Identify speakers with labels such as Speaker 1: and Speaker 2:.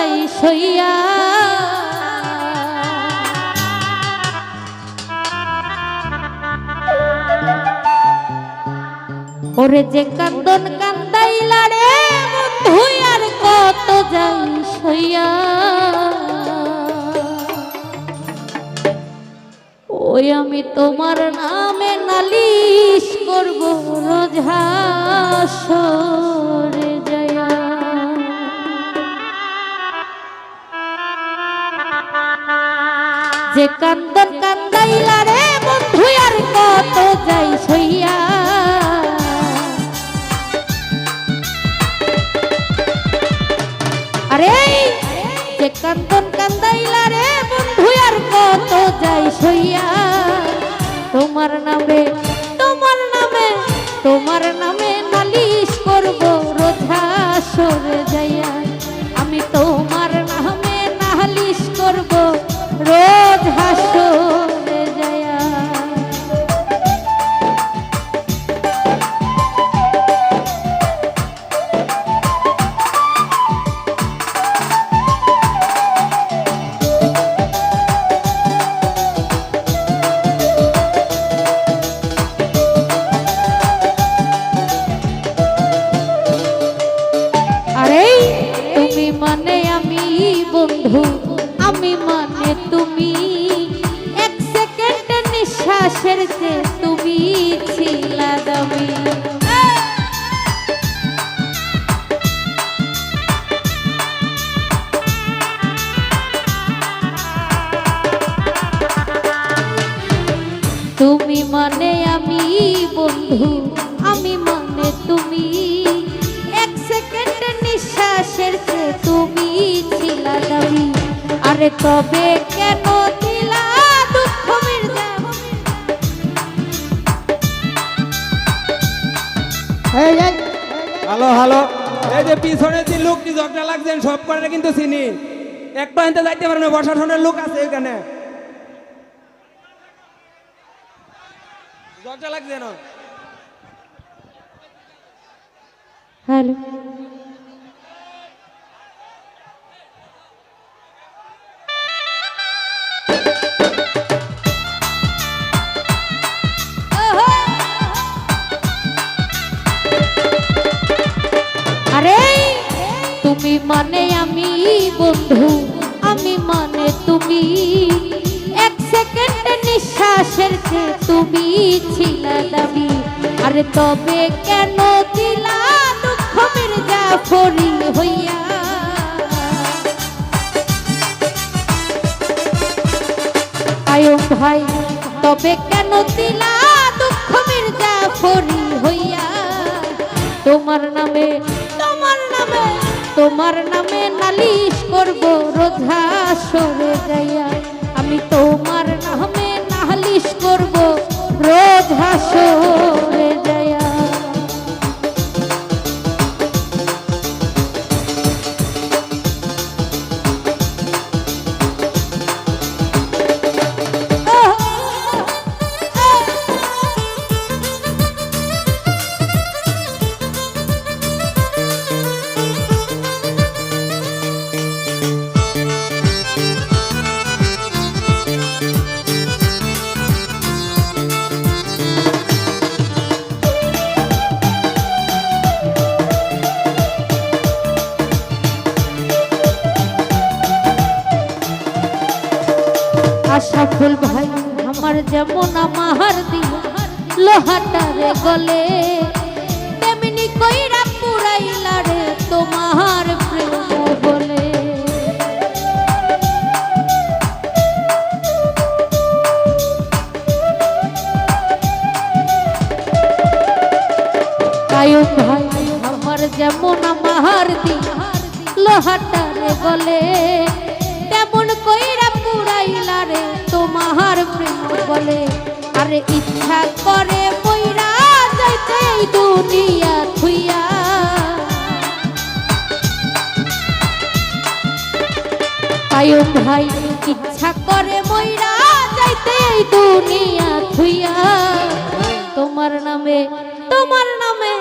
Speaker 1: যাই সইয়া। ওরে যে কান্দন কান্দাইলা রে বন্ধু আর কত যাই সইয়া। ওই আমি তোমার নামে নালিশ করব রোজ হাসরে যায়া। যে কান্দন কান্দাইলা রে বন্ধু আর কত যাই সইয়া। আরে যে কান্দন কান্দাইলা রে বন্ধু আর কত যাই সইয়া। তোমার নামে তোমার নামে তোমার নামে নালিশ করব রোজ হাসরে যাইয়া। আমি তোমার নামে নালিশ করব রোজ হাসরে যাইয়া। তুমি মানে আমি বন্ধু, আমি মানে তুমি, এক সেকেন্ডের নিঃশ্বাসের যে তুমি ছিলা দামি। তুমি মানে আমি বন্ধু, আমি মানে তুমি, এক সেকেন্ডের নিঃশ্বাসের চেয়ে তুমি ছিলা দামি। আরে তবে কেন দিলা দুঃখ মির্জা।
Speaker 2: হ্যালো হ্যালো, এই যে পিছনে যে লোকটি ঝগড়া লাগছেন সব করে কিন্তু চিনি। একটু এনতে যাইতে পারেন, প্রশাসনের লোক আছে এখানে। ঝগড়া লাগছে না।
Speaker 1: হ্যালো আরে তুমি মানে আমি বন্ধু, আমি মানে তুমি, এক সেকেন্ডের নিঃশ্বাসের চেয়ে তুমি ছিলা দামি। আরে তবে কেন দিলা দুঃখ মির্জাফরি হইয়া। আয়ো ভাই তবে কেন দিলা দুঃখ মির্জাফরি হইয়া। তোমার নামে তোমার নামে তোমার নামে নালিশ করব রোজ হাসরে যাইয়া। আমি তোমার নামে নালিশ করব রোজ হাসরে যাইয়া। আশাফুল ভাই আমার যেমন আমার দিয়া লোহাটারে গলে, তেমনি কইরা পুরাইলা রে তোমার প্রেম বলে। কায়ুম ভাই আমার যেমন আমার দিয়া লোহাটারে গলে, তেমন কইরা পুরাইলা রে তোমার প্রেম বলে। আরে ইচ্ছা করে মইরা যাইতে এই দুনিয়া থুইয়া। কায়ুম ভাই ইচ্ছা করে মইরা যাইতে এই দুনিয়া থুইয়া। তোমার নামে তোমার নামে